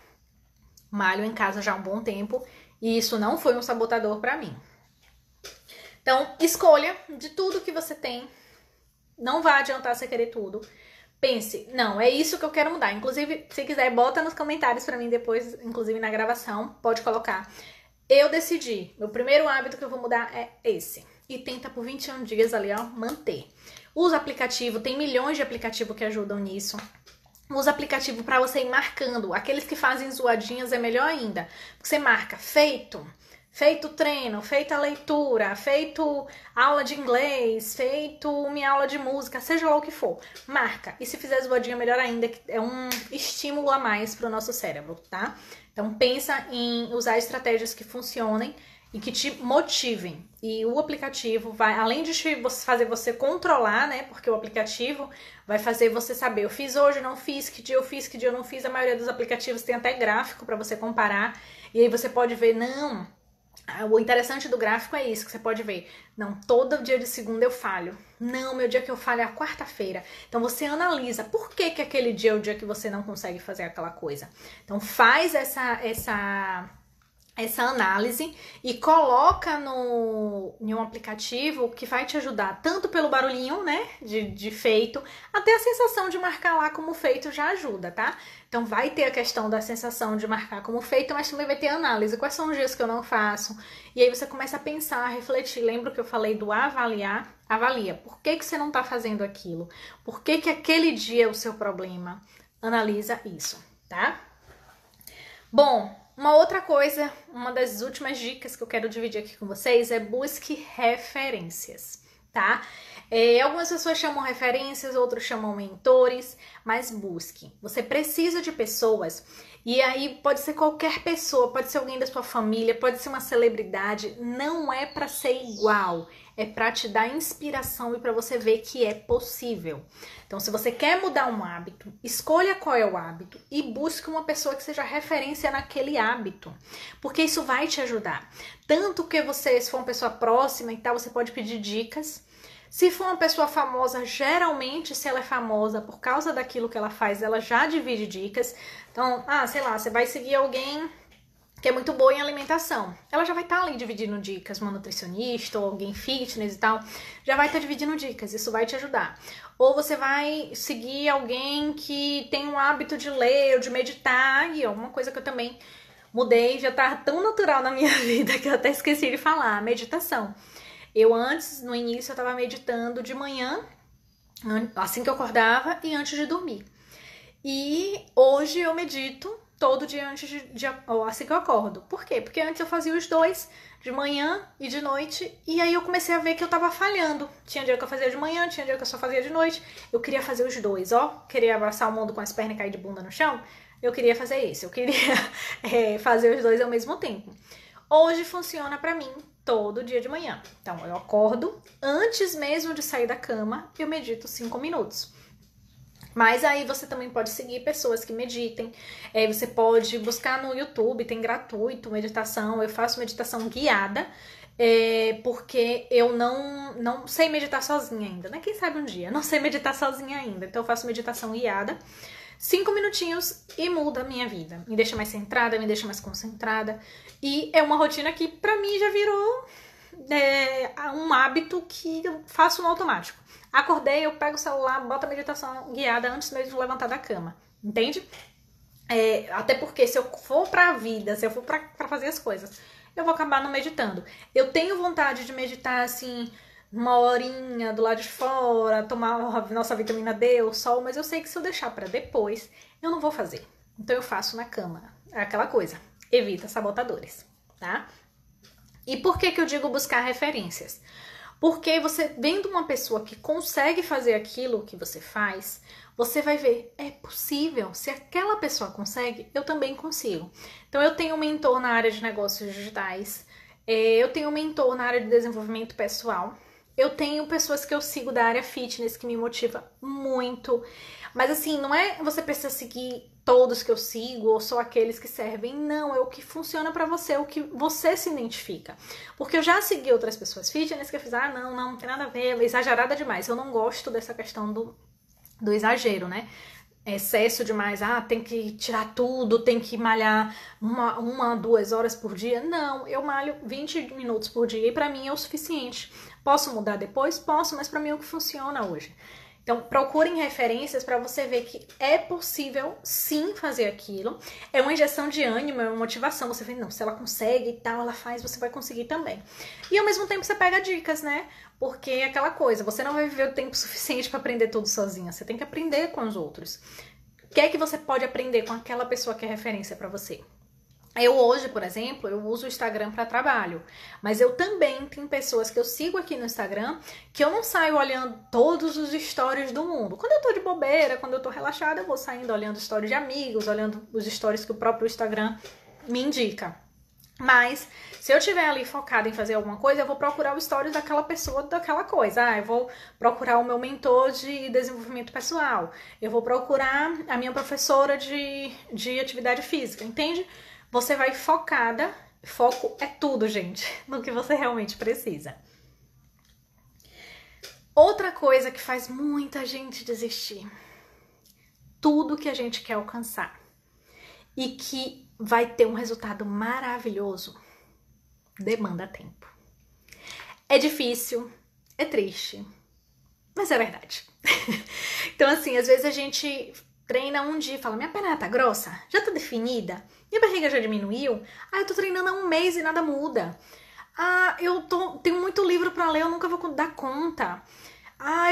Malho em casa já há um bom tempo e isso não foi um sabotador pra mim. Então, escolha de tudo que você tem. Não vai adiantar você querer tudo. Pense, não, é isso que eu quero mudar. Inclusive, se quiser, bota nos comentários pra mim depois, inclusive na gravação, pode colocar. Eu decidi, meu primeiro hábito que eu vou mudar é esse. E tenta por 21 dias ali, ó, manter. Usa aplicativo, tem milhões de aplicativos que ajudam nisso. Usa aplicativo pra você ir marcando. Aqueles que fazem zoadinhas é melhor ainda. Você marca feito treino, feita leitura, feito aula de inglês, feito minha aula de música, seja lá o que for. Marca. E se fizer zoadinha, melhor ainda, que é um estímulo a mais pro nosso cérebro, tá? Então pensa em usar estratégias que funcionem e que te motivem. E o aplicativo vai, além de fazer você controlar, né? Porque o aplicativo vai fazer você saber, eu fiz hoje, não fiz, que dia eu fiz, que dia eu não fiz. A maioria dos aplicativos tem até gráfico para você comparar. E aí você pode ver, não, o interessante do gráfico é isso, que você pode ver. Não, todo dia de segunda eu falho. Não, meu dia que eu falho é a quarta-feira. Então você analisa por que aquele dia é o dia que você não consegue fazer aquela coisa. Então faz essa análise e coloca em um aplicativo que vai te ajudar tanto pelo barulhinho, né, de feito, até a sensação de marcar lá como feito já ajuda, tá? Então vai ter a questão da sensação de marcar como feito, mas também vai ter análise. Quais são os dias que eu não faço? E aí você começa a pensar, a refletir. Lembra que eu falei do avaliar? Avalia. Por que você não tá fazendo aquilo? Por que aquele dia é o seu problema? Analisa isso, tá? Bom, uma outra coisa, uma das últimas dicas que eu quero dividir aqui com vocês é busque referências, tá? Algumas pessoas chamam referências, outros chamam mentores, mas busque. Você precisa de pessoas, e aí pode ser qualquer pessoa, pode ser alguém da sua família, pode ser uma celebridade, não é para ser igual, é para te dar inspiração e para você ver que é possível. Então, se você quer mudar um hábito, escolha qual é o hábito e busque uma pessoa que seja referência naquele hábito, porque isso vai te ajudar. Tanto que você, se for uma pessoa próxima e tal, você pode pedir dicas. Se for uma pessoa famosa, geralmente, se ela é famosa por causa daquilo que ela faz, ela já divide dicas. Então, sei lá, você vai seguir alguém que é muito boa em alimentação. Ela já vai estar ali dividindo dicas, uma nutricionista ou alguém fitness e tal, já vai estar dividindo dicas, isso vai te ajudar. Ou você vai seguir alguém que tem um hábito de ler ou de meditar, e é uma coisa que eu também mudei, já tá tão natural na minha vida que eu até esqueci de falar, meditação. Eu antes, no início, eu tava meditando de manhã, assim que eu acordava e antes de dormir. E hoje eu medito todo dia assim que eu acordo. Por quê? Porque antes eu fazia os dois, de manhã e de noite, e aí eu comecei a ver que eu tava falhando. Tinha dia que eu fazia de manhã, tinha dia que eu só fazia de noite. Eu queria fazer os dois, ó. Queria abraçar o mundo com as pernas e cair de bunda no chão. Eu queria fazer isso, eu queria fazer os dois ao mesmo tempo. Hoje funciona pra mim todo dia de manhã. Então eu acordo, antes mesmo de sair da cama, eu medito 5 minutos. Mas aí você também pode seguir pessoas que meditem, você pode buscar no YouTube, tem gratuito meditação, eu faço meditação guiada, porque eu não sei meditar sozinha ainda, né? Quem sabe um dia, não sei meditar sozinha ainda, então eu faço meditação guiada, 5 minutinhos e muda a minha vida, me deixa mais centrada, me deixa mais concentrada, e é uma rotina que pra mim já virou um hábito que eu faço no automático. Acordei, eu pego o celular, boto a meditação guiada antes mesmo de levantar da cama, entende? Até porque se eu for pra vida, se eu for pra fazer as coisas, eu vou acabar não meditando. Eu tenho vontade de meditar, assim, 1 horinha do lado de fora, tomar a nossa vitamina D, o sol, mas eu sei que se eu deixar pra depois, eu não vou fazer. Então eu faço na cama. É aquela coisa, evita sabotadores, tá? E por que eu digo buscar referências? Porque você vendo uma pessoa que consegue fazer aquilo que você faz, você vai ver, é possível. Se aquela pessoa consegue, eu também consigo. Então eu tenho um mentor na área de negócios digitais, eu tenho um mentor na área de desenvolvimento pessoal, eu tenho pessoas que eu sigo da área fitness que me motiva muito. Mas assim, não é você precisa seguir todos que eu sigo ou só aqueles que servem. Não, é o que funciona pra você, o que você se identifica. Porque eu já segui outras pessoas fitness que eu fiz, não tem nada a ver, é exagerada demais. Eu não gosto dessa questão do exagero, né? Excesso demais, tem que tirar tudo, tem que malhar 2 horas por dia. Não, eu malho 20 minutos por dia e pra mim é o suficiente. Posso mudar depois? Posso, mas pra mim é o que funciona hoje. Então, procurem referências para você ver que é possível sim fazer aquilo. É uma injeção de ânimo, é uma motivação. Você vê, não, se ela consegue e tal, ela faz, você vai conseguir também. E ao mesmo tempo você pega dicas, né? Porque é aquela coisa, você não vai viver o tempo suficiente para aprender tudo sozinha. Você tem que aprender com os outros. O que é que você pode aprender com aquela pessoa que é referência para você? Eu hoje, por exemplo, eu uso o Instagram para trabalho, mas eu também tenho pessoas que eu sigo aqui no Instagram que eu não saio olhando todos os stories do mundo. Quando eu tô de bobeira, quando eu tô relaxada, eu vou saindo olhando stories de amigos, olhando os stories que o próprio Instagram me indica. Mas, se eu estiver ali focada em fazer alguma coisa, eu vou procurar o stories daquela pessoa, daquela coisa. Eu vou procurar o meu mentor de desenvolvimento pessoal. Eu vou procurar a minha professora de atividade física, entende? Você vai focada, foco é tudo, gente, no que você realmente precisa. Outra coisa que faz muita gente desistir. Tudo que a gente quer alcançar e que vai ter um resultado maravilhoso, demanda tempo. É difícil, é triste, mas é verdade. Então, assim, às vezes a gente treina um dia e fala, minha perna tá grossa, já tá definida, minha barriga já diminuiu, eu tô treinando há 1 mês e nada muda. Tenho muito livro pra ler, eu nunca vou dar conta.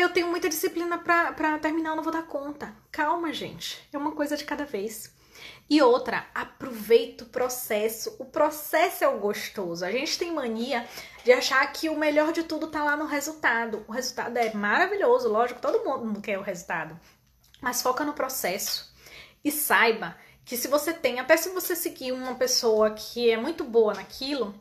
Eu tenho muita disciplina pra terminar, eu não vou dar conta. Calma, gente, é uma coisa de cada vez. E outra, aproveita o processo é o gostoso. A gente tem mania de achar que o melhor de tudo tá lá no resultado. O resultado é maravilhoso, lógico, todo mundo quer o resultado. Mas foca no processo e saiba que se você tem, até se você seguir uma pessoa que é muito boa naquilo,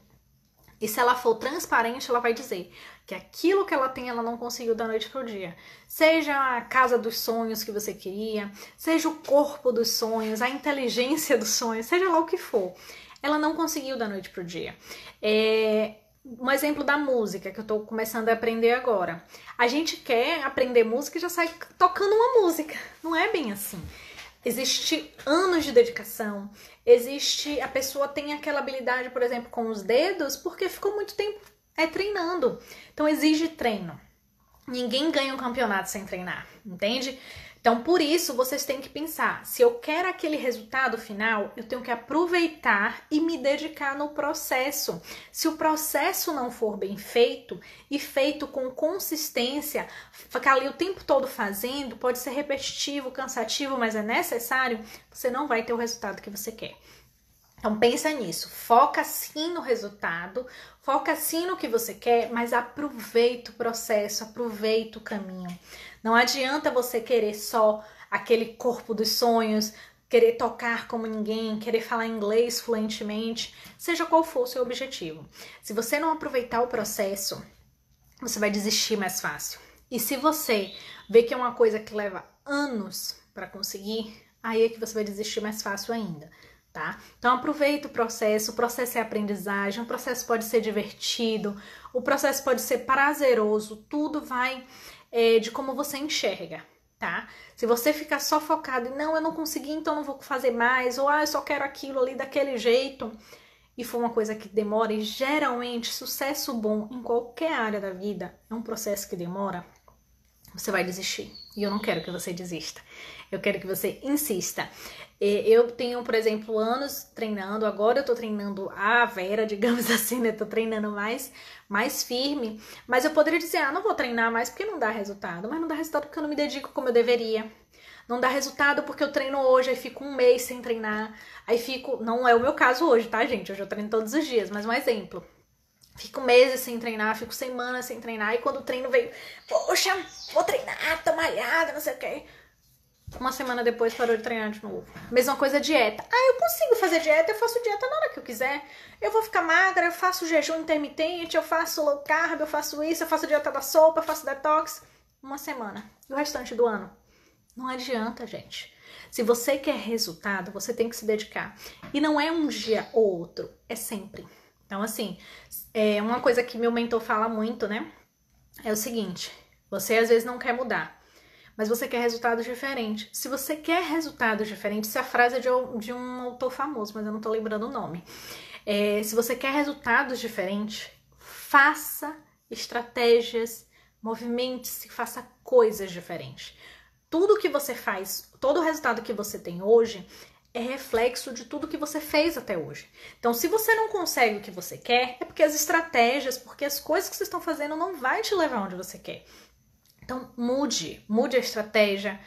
e se ela for transparente, ela vai dizer que aquilo que ela tem, ela não conseguiu da noite pro dia. Seja a casa dos sonhos que você queria, seja o corpo dos sonhos, a inteligência dos sonhos, seja lá o que for. Ela não conseguiu da noite pro dia. Um exemplo da música, que eu tô começando a aprender agora. A gente quer aprender música e já sai tocando uma música. Não é bem assim. existe anos de dedicação, a pessoa tem aquela habilidade, por exemplo, com os dedos, porque ficou muito tempo treinando. Então exige treino. Ninguém ganha um campeonato sem treinar, entende? Então, por isso, vocês têm que pensar, se eu quero aquele resultado final, eu tenho que aproveitar e me dedicar no processo. Se o processo não for bem feito e feito com consistência, ficar ali o tempo todo fazendo, pode ser repetitivo, cansativo, mas é necessário, você não vai ter o resultado que você quer. Então pensa nisso, foca sim no resultado, foca sim no que você quer, mas aproveita o processo, aproveita o caminho. Não adianta você querer só aquele corpo dos sonhos, querer tocar como ninguém, querer falar inglês fluentemente, seja qual for o seu objetivo. Se você não aproveitar o processo, você vai desistir mais fácil. E se você vê que é uma coisa que leva anos para conseguir, aí é que você vai desistir mais fácil ainda. Tá? Então aproveita o processo é aprendizagem, o processo pode ser divertido, o processo pode ser prazeroso, tudo vai de como você enxerga, tá? Se você ficar só focado em não, eu não consegui, então não vou fazer mais, ou eu só quero aquilo ali daquele jeito, e for uma coisa que demora, e geralmente sucesso bom em qualquer área da vida é um processo que demora, você vai desistir. E eu não quero que você desista. Eu quero que você insista. Eu tenho, por exemplo, anos treinando. Agora eu tô treinando a Vera, digamos assim, né? Tô treinando mais firme. Mas eu poderia dizer, não vou treinar mais porque não dá resultado. Mas não dá resultado porque eu não me dedico como eu deveria. Não dá resultado porque eu treino hoje, aí fico um mês sem treinar. Aí fico... Não é o meu caso hoje, tá, gente? Hoje eu treino todos os dias, mas um exemplo. Fico meses sem treinar, fico semanas sem treinar. E quando o treino veio, poxa, vou treinar, tô malhada, não sei o quê. Uma semana depois parou de treinar de novo. Mesma coisa dieta. Eu consigo fazer dieta, eu faço dieta na hora que eu quiser. Eu vou ficar magra, eu faço jejum intermitente, eu faço low carb, eu faço isso, eu faço dieta da sopa, eu faço detox. Uma semana. E o restante do ano? Não adianta, gente. Se você quer resultado, você tem que se dedicar. E não é um dia ou outro, é sempre. Então, assim, uma coisa que meu mentor fala muito, né? É o seguinte, você às vezes não quer mudar, mas você quer resultados diferentes. Se você quer resultados diferentes, essa frase é de um autor famoso, mas eu não tô lembrando o nome. Se você quer resultados diferentes, faça estratégias, movimente-se, faça coisas diferentes. Tudo que você faz, todo o resultado que você tem hoje é reflexo de tudo que você fez até hoje. Então, se você não consegue o que você quer, é porque as estratégias, porque as coisas que vocês estão fazendo não vai te levar onde você quer. Então, mude a estratégia,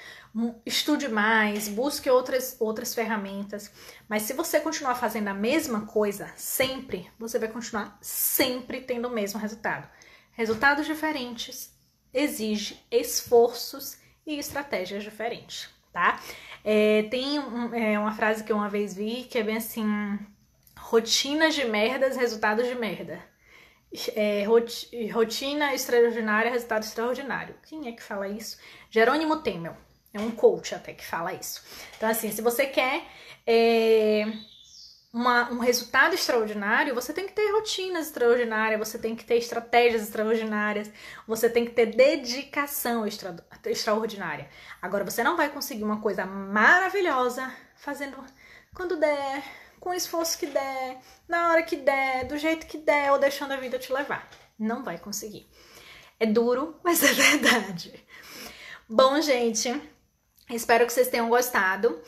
estude mais, busque outras ferramentas. Mas se você continuar fazendo a mesma coisa sempre, você vai continuar sempre tendo o mesmo resultado. Resultados diferentes exigem esforços e estratégias diferentes, tá? Tem uma frase que eu uma vez vi que é bem assim: rotinas de merdas, resultados de merda. Rotina extraordinária, resultado extraordinário. Quem é que fala isso? Jerônimo Temel. É um coach até que fala isso. Então, assim, se você quer um resultado extraordinário, você tem que ter rotinas extraordinárias, você tem que ter estratégias extraordinárias, você tem que ter dedicação extraordinária. Agora, você não vai conseguir uma coisa maravilhosa fazendo quando der, com o esforço que der, na hora que der, do jeito que der, ou deixando a vida te levar. Não vai conseguir. É duro, mas é verdade. Bom, gente, espero que vocês tenham gostado.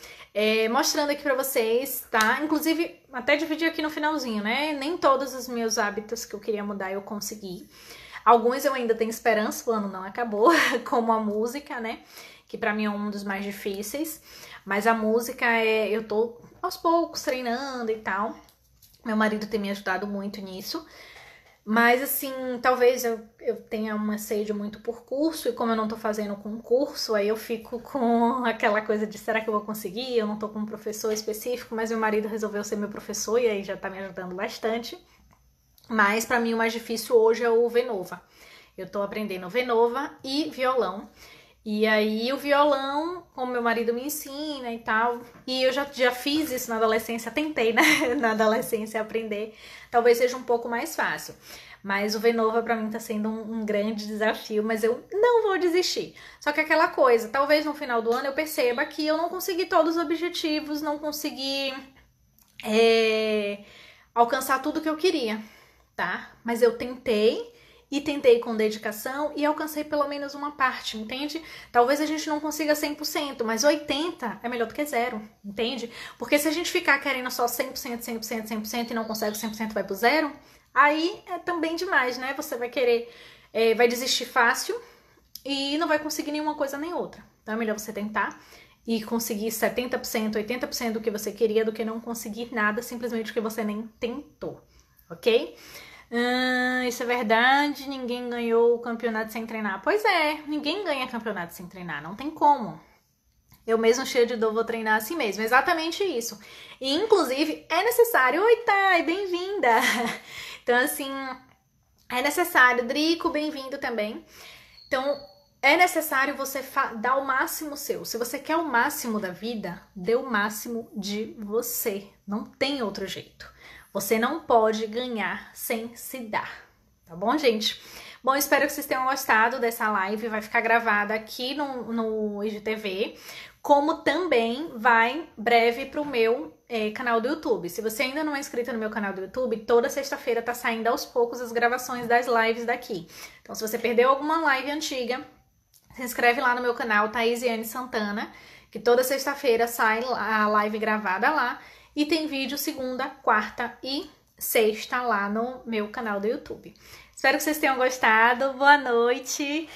Mostrando aqui pra vocês, tá? Inclusive, até dividi aqui no finalzinho, né? Nem todos os meus hábitos que eu queria mudar eu consegui. Alguns eu ainda tenho esperança, o ano não acabou, como a música, né? Que pra mim é um dos mais difíceis. Mas a música, eu tô aos poucos treinando e tal. Meu marido tem me ajudado muito nisso. Mas, assim, talvez eu tenha uma sede muito por curso, e como eu não tô fazendo concurso, aí eu fico com aquela coisa de será que eu vou conseguir? Eu não tô com um professor específico, mas meu marido resolveu ser meu professor e aí já tá me ajudando bastante. Mas, pra mim, o mais difícil hoje é o Venova. Eu tô aprendendo Venova e violão. E aí o violão, como meu marido me ensina e tal, e eu já fiz isso na adolescência, tentei, né, na adolescência aprender, talvez seja um pouco mais fácil. Mas o V-Nova pra mim tá sendo um grande desafio, mas eu não vou desistir. Só que aquela coisa, talvez no final do ano eu perceba que eu não consegui todos os objetivos, não consegui alcançar tudo que eu queria, tá? Mas eu tentei, e tentei com dedicação e alcancei pelo menos uma parte, entende? Talvez a gente não consiga 100%, mas 80% é melhor do que zero, entende? Porque se a gente ficar querendo só 100%, 100%, 100% e não consegue 100%, vai pro zero, aí é também demais, né? Você vai querer, vai desistir fácil e não vai conseguir nenhuma coisa nem outra. Então é melhor você tentar e conseguir 70%, 80% do que você queria do que não conseguir nada simplesmente porque você nem tentou, ok? Isso é verdade, ninguém ganhou o campeonato sem treinar. Pois é, ninguém ganha campeonato sem treinar, não tem como. Eu mesmo cheia de dor vou treinar assim mesmo, exatamente isso. E inclusive é necessário... Oi, Thay, bem-vinda! Então assim, é necessário... Drico, bem-vindo também. Então é necessário você dar o máximo seu. Se você quer o máximo da vida, dê o máximo de você. Não tem outro jeito. Você não pode ganhar sem se dar, tá bom, gente? Bom, espero que vocês tenham gostado dessa live, vai ficar gravada aqui no IGTV, como também vai breve pro meu canal do YouTube. Se você ainda não é inscrito no meu canal do YouTube, toda sexta-feira tá saindo aos poucos as gravações das lives daqui. Então, se você perdeu alguma live antiga, se inscreve lá no meu canal, Thaisiane Santana, que toda sexta-feira sai a live gravada lá. E tem vídeo segunda, quarta e sexta lá no meu canal do YouTube. Espero que vocês tenham gostado. Boa noite.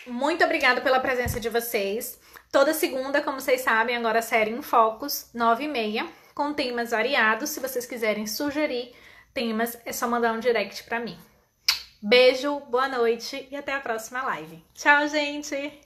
Muito obrigada pela presença de vocês. Toda segunda, como vocês sabem, agora a série em Focos, 9h30, com temas variados. Se vocês quiserem sugerir temas, é só mandar um direct pra mim. Beijo, boa noite e até a próxima live. Tchau, gente!